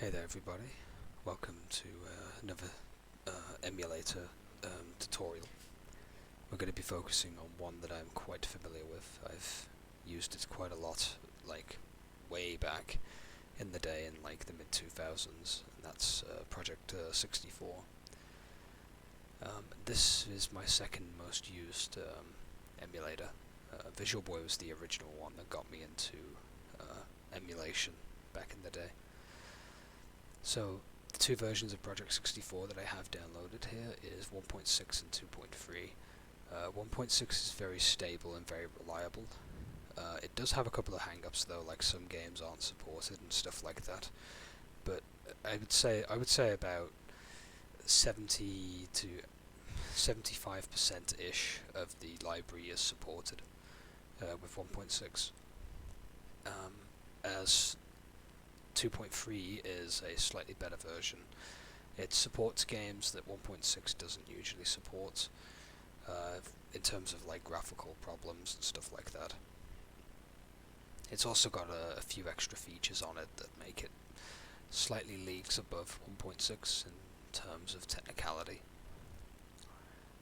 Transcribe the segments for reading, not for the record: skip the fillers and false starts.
Hey there everybody, welcome to another emulator tutorial. We're going to be focusing on one that I'm quite familiar with. I've used it quite a lot, like way back in the day in like the mid-2000s, and that's Project 64. This is my second most used emulator. Visual Boy was the original one that got me into emulation back in the day. So, the two versions of Project 64 that I have downloaded here is 1.6 and 2.3. 1.6 is very stable and very reliable. It does have a couple of hang-ups though, like some games aren't supported and stuff like that. But I would say about 70 to 75% ish of the library is supported with 1.6. As 2.3 is a slightly better version. It supports games that 1.6 doesn't usually support, in terms of like graphical problems and stuff like that. It's also got a few extra features on it that make it slightly leagues above 1.6 in terms of technicality.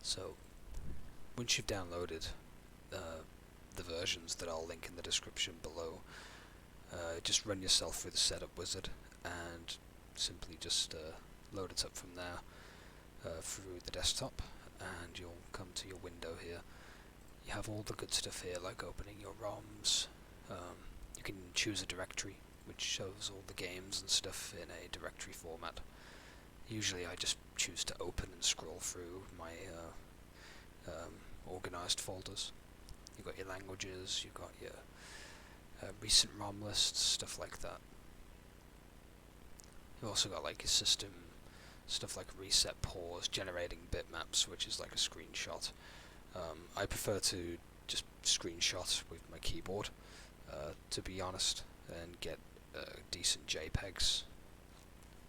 So, once you've downloaded the versions that I'll link in the description below, just run yourself through the setup wizard and simply just load it up from there through the desktop, and you'll come to your window here. You have all the good stuff here, like opening your ROMs. You can choose a directory which shows all the games and stuff in a directory format. Usually I just choose to open and scroll through my organized folders. You've got your languages, you've got your recent ROM lists, stuff like that. You've also got like your system stuff like reset, pause, generating bitmaps, which is like a screenshot. I prefer to just screenshot with my keyboard, to be honest, and get decent JPEGs.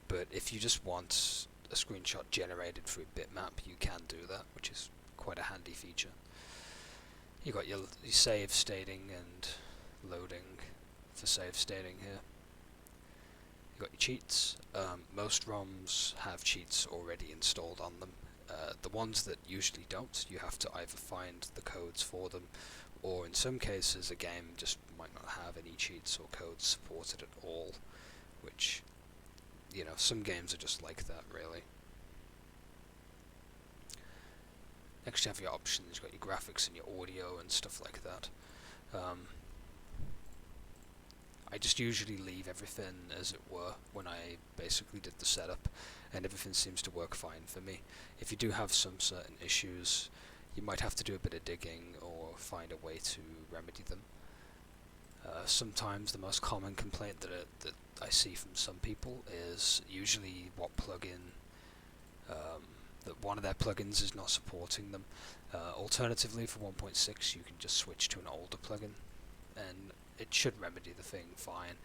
But if you just want a screenshot generated through bitmap, you can do that, which is quite a handy feature. You've got your save stating and loading for save stating here. You've got your cheats. Most ROMs have cheats already installed on them. The ones that usually don't, you have to either find the codes for them, or in some cases a game just might not have any cheats or codes supported at all, which, you know, some games are just like that, really. Next you have your options, you've got your graphics and your audio and stuff like that. I just usually leave everything as it were when I basically did the setup, and everything seems to work fine for me. If you do have some certain issues, you might have to do a bit of digging or find a way to remedy them. Sometimes the most common complaint that I see from some people is usually what plugin, that one of their plugins is not supporting them. Alternatively, for 1.6 you can just switch to an older plugin, and it should remedy the thing fine.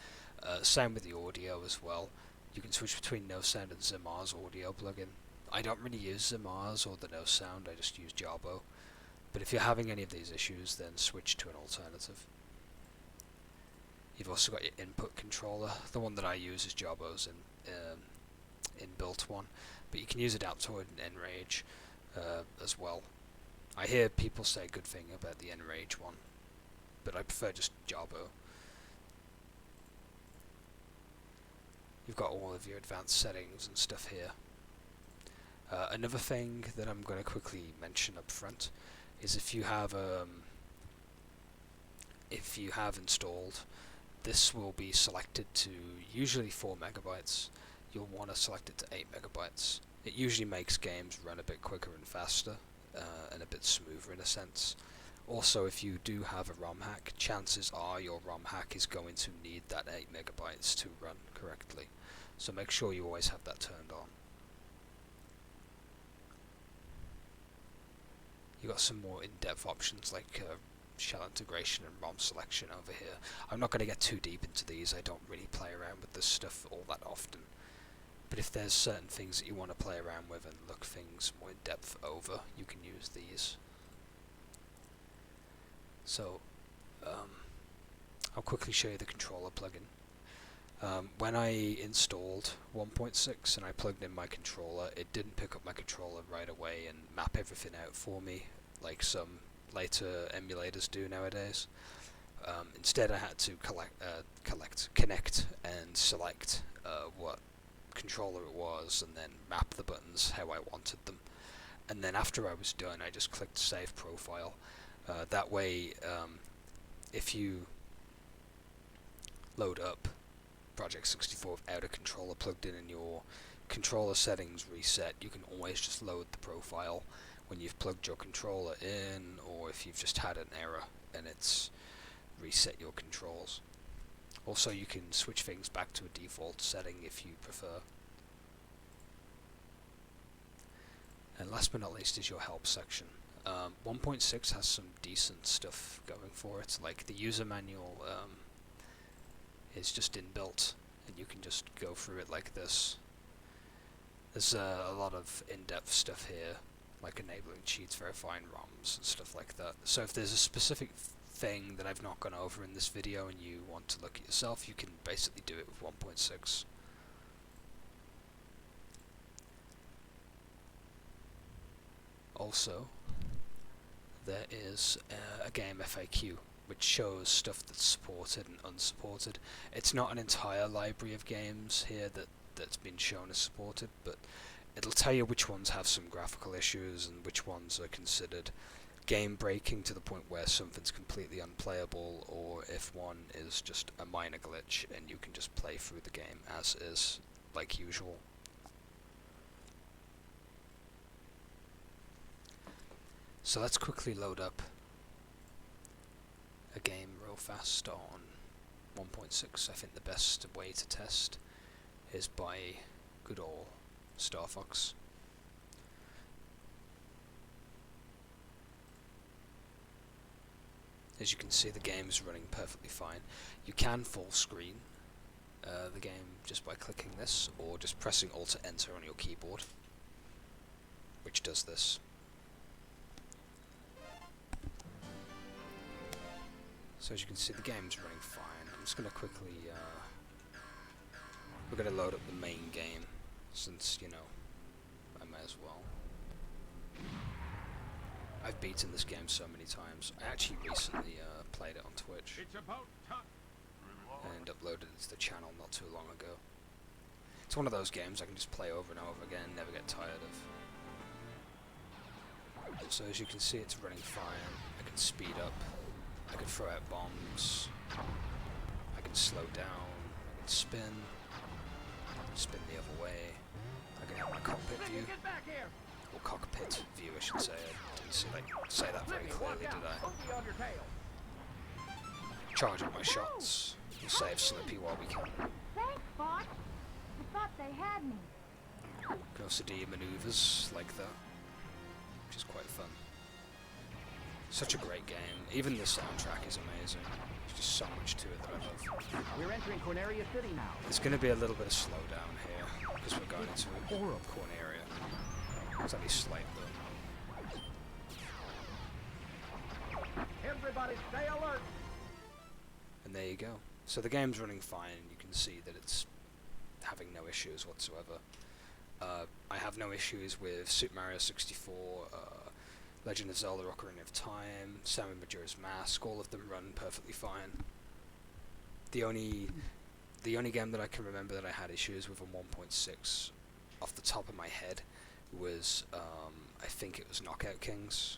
Same with the audio as well. You can switch between No Sound and Zamar's audio plugin. I don't really use Zamar's or the No Sound, I just use Jabo. But if you're having any of these issues, then switch to an alternative. You've also got your input controller. The one that I use is Jabo's inbuilt one, but you can use Adaptoid and Enrage as well. I hear people say good thing about the Enrage one, but I prefer just Jabo. You've got all of your advanced settings and stuff here. Another thing that I'm going to quickly mention up front is if you have installed, this will be selected to usually 4 megabytes. You'll want to select it to 8 megabytes. It usually makes games run a bit quicker and faster, and a bit smoother in a sense. Also, if you do have a ROM hack, chances are your ROM hack is going to need that 8 megabytes to run correctly. So make sure you always have that turned on. You've got some more in-depth options like shell integration and ROM selection over here. I'm not going to get too deep into these, I don't really play around with this stuff all that often. But if there's certain things that you want to play around with and look things more in depth over, you can use these. So, I'll quickly show you the controller plugin. When I installed 1.6 and I plugged in my controller, it didn't pick up my controller right away and map everything out for me like some later emulators do nowadays. Instead, I had to connect, and select what controller it was, and then map the buttons how I wanted them. And then after I was done, I just clicked Save Profile. That way, if you load up Project 64 without a controller plugged in and your controller settings reset, you can always just load the profile when you've plugged your controller in, or if you've just had an error and it's reset your controls. Also, you can switch things back to a default setting if you prefer. And last but not least is your help section. 1.6 has some decent stuff going for it, like the user manual is just inbuilt, and you can just go through it like this. There's a lot of in-depth stuff here, like enabling cheats, verifying ROMs, and stuff like that. So if there's a specific thing that I've not gone over in this video and you want to look at yourself, you can basically do it with 1.6. Also, there is a game FAQ which shows stuff that's supported and unsupported. It's not an entire library of games here that's been shown as supported, but it'll tell you which ones have some graphical issues and which ones are considered game breaking to the point where something's completely unplayable, or if one is just a minor glitch and you can just play through the game as is, like usual. So let's quickly load up a game real fast on 1.6. I think the best way to test is by good old Star Fox. As you can see, the game is running perfectly fine. You can full screen the game just by clicking this, or just pressing Alt Enter on your keyboard, which does this. So as you can see, the game's running fine. I'm just going to quickly, we're going to load up the main game, since, you know, I may as well. I've beaten this game so many times. I actually recently played it on Twitch and uploaded it to the channel not too long ago. It's one of those games I can just play over and over again, never get tired of. So as you can see, it's running fine. I can speed up. I can throw out bombs, I can slow down, I can spin the other way, I can have my cockpit view, or cockpit view I should say. I didn't say that very clearly, did I? Charge up my shots, and save Slippy while we can. Thanks, Fox. I thought they had me. You can also do your maneuvers like that, which is quite fun. Such a great game. Even the soundtrack is amazing. There's just so much to it that I love. We're entering Corneria City now. There's going to be a little bit of slowdown here, because we're going into a Corneria. It's only slight though. Everybody stay alert! And there you go. So the game's running fine, and you can see that it's having no issues whatsoever. I have no issues with Super Mario 64, Legend of Zelda Ocarina of Time, Samus Majora's Mask. All of them run perfectly fine. The only game that I can remember that I had issues with on 1.6 off the top of my head was I think it was Knockout Kings,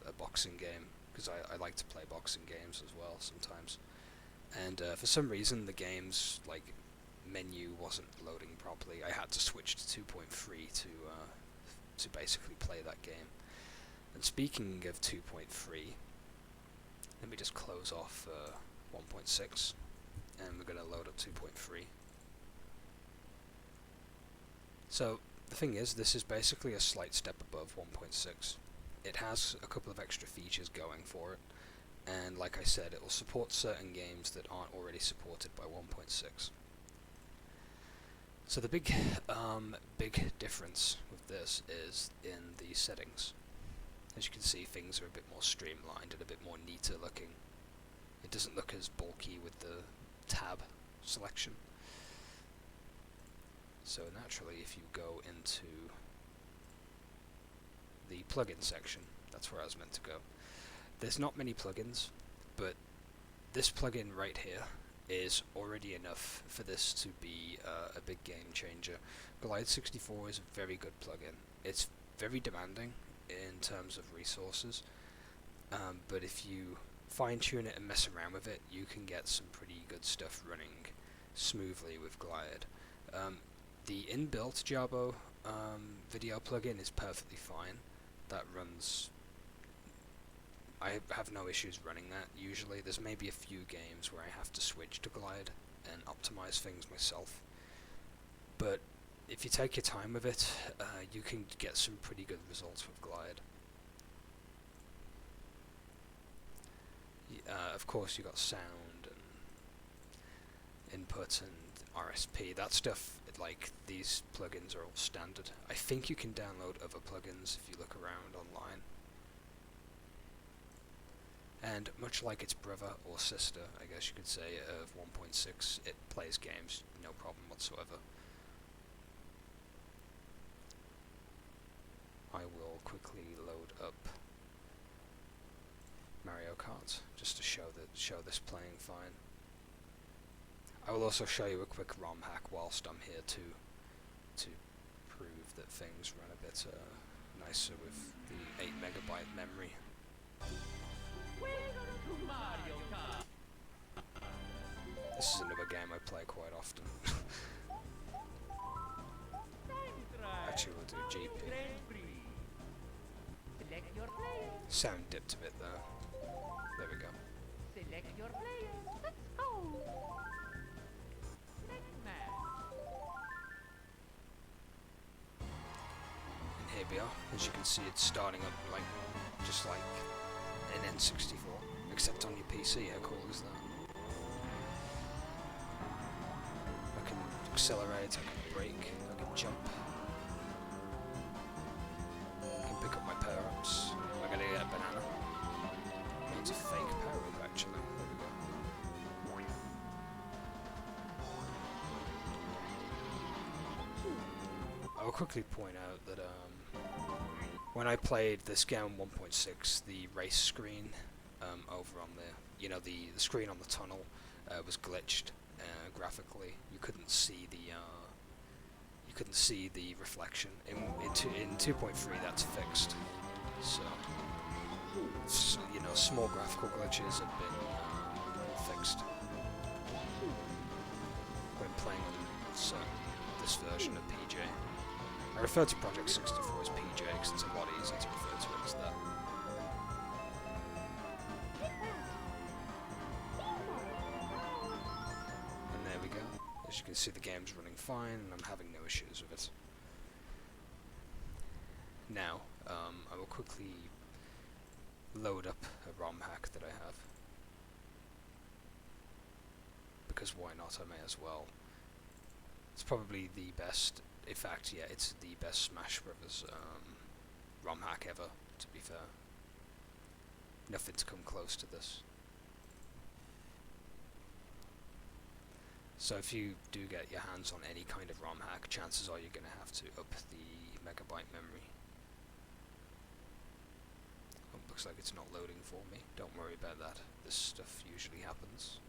a boxing game, because I like to play boxing games as well sometimes. And for some reason the game's menu wasn't loading properly. I had to switch to 2.3 to basically play that game. And speaking of 2.3, let me just close off 1.6, and we're going to load up 2.3. So the thing is, this is basically a slight step above 1.6. It has a couple of extra features going for it, and like I said, it will support certain games that aren't already supported by 1.6. So the big difference with this is in the settings. As you can see, things are a bit more streamlined and a bit more neater looking. It doesn't look as bulky with the tab selection. So naturally, if you go into the plugin section, that's where I was meant to go. There's not many plugins, but this plugin right here is already enough for this to be a big game changer. Glide 64 is a very good plugin. It's very demanding in terms of resources, but if you fine-tune it and mess around with it, you can get some pretty good stuff running smoothly with Glide. The inbuilt Jabo video plugin is perfectly fine. That runs... I have no issues running that usually. There's maybe a few games where I have to switch to Glide and optimize things myself. But if you take your time with it, you can get some pretty good results with Glide. Of course, you got sound and input and RSP. That stuff, like, these plugins are all standard. I think you can download other plugins if you look around online. And much like its brother or sister, I guess you could say, of 1.6, it plays games no problem whatsoever. I will quickly load up Mario Kart just to show this playing fine. I will also show you a quick ROM hack whilst I'm here to prove that things run a bit nicer with the 8 MB memory. This is another game I play quite often. Actually, we'll do GP. Sound dipped a bit though. There we go. Select your player. Let's go. And here we are. As you can see, it's starting up like just like an N64, except on your PC. How cool is that? I can accelerate, I can brake, I can jump. I can pick up my power-ups. I'm gonna get a banana. It's a fake power-up actually. There we go. I will quickly point out that when I played this game on 1.6, the race screen over on the screen on the tunnel was glitched graphically. You couldn't see the reflection. In 2.3 that's fixed. So small graphical glitches have been fixed when playing on this version of PJ. I refer to Project 64 as PJ because it's a lot easier to refer to it as that. And there we go. As you can see, the game's running fine and I'm having no issues with it. Now, I will quickly load up a ROM hack that I have. Because why not, I may as well. It's probably the best, in fact, yeah, it's the best Smash Brothers ROM hack ever, to be fair. Nothing's come close to this. So if you do get your hands on any kind of ROM hack, chances are you're going to have to up the megabyte memory. Oh, looks like it's not loading for me. Don't worry about that. This stuff usually happens.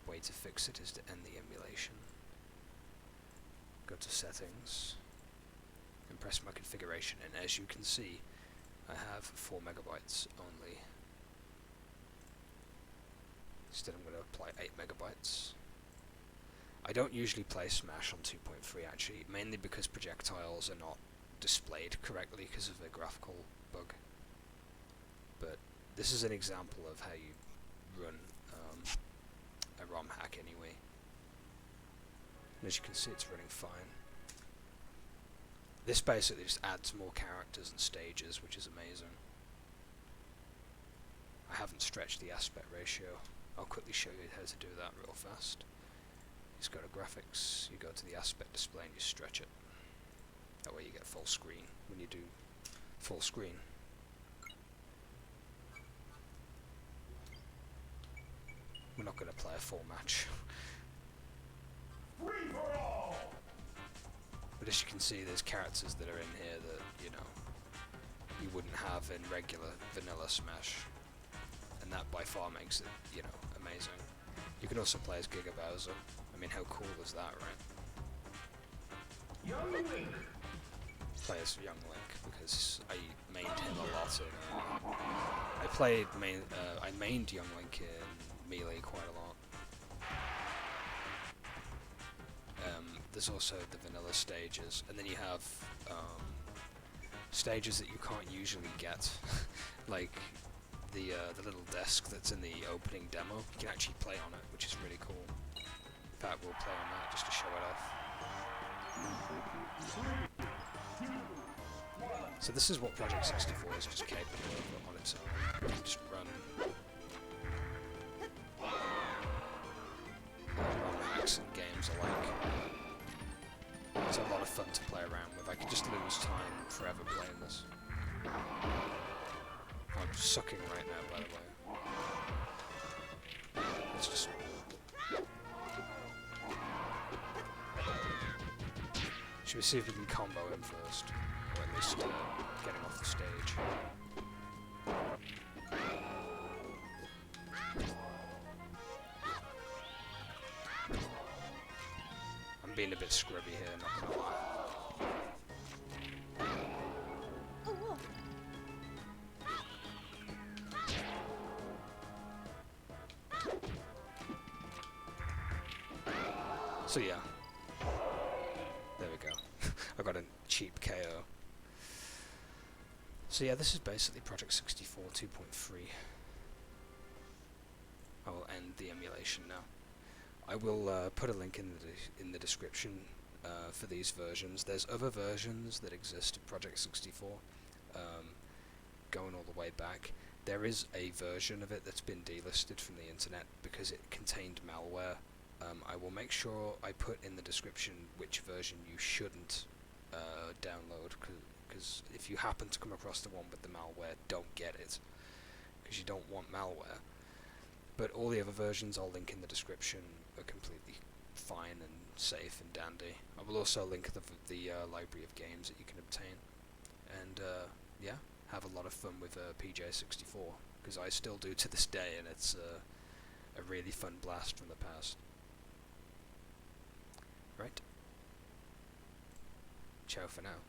Way to fix it is to end the emulation. Go to settings and press my configuration, and as you can see I have 4 megabytes only. Instead I'm going to apply 8 megabytes. I don't usually play Smash on 2.3 actually, mainly because projectiles are not displayed correctly because of a graphical bug. But this is an example of how you run a ROM hack anyway. And as you can see, it's running fine. This basically just adds more characters and stages, which is amazing. I haven't stretched the aspect ratio. I'll quickly show you how to do that real fast. You just go to graphics, you go to the aspect display and you stretch it. That way you get full screen when you do full screen. We're not going to play a full match. as you can see, there's characters that are in here that, you know, you wouldn't have in regular vanilla Smash, and that by far makes it, you know, amazing. You can also play as Giga Bowser. I mean, how cool is that, right? Young Link. Play as Young Link because I mained him a lot in. I mained Young Link in Melee quite a lot. There's also the vanilla stages, and then you have stages that you can't usually get, like the little desk that's in the opening demo. You can actually play on it, which is really cool. In fact, we'll play on that just to show it off. So this is what Project 64 is just capable of on its own. You can just run hacks and games alike. It's a lot of fun to play around with. I could just lose time forever playing this. I'm sucking right now, by the way. Let's just... Should we see if we can combo him first? Or at least getting off the stage. I'm being a bit scrubby here, not gonna lie. So yeah, there we go. I got a cheap KO. So yeah, this is basically Project 64 2.3. I will end the emulation now. I will put a link in the description for these versions. There's other versions that exist of Project 64, going all the way back. There is a version of it that's been delisted from the internet because it contained malware. I will make sure I put in the description which version you shouldn't download, because if you happen to come across the one with the malware, don't get it, because you don't want malware. But all the other versions I'll link in the description are completely fine and safe and dandy. I will also link the library of games that you can obtain. And yeah, have a lot of fun with PJ64, because I still do to this day, and it's a really fun blast from the past. Right. Ciao for now.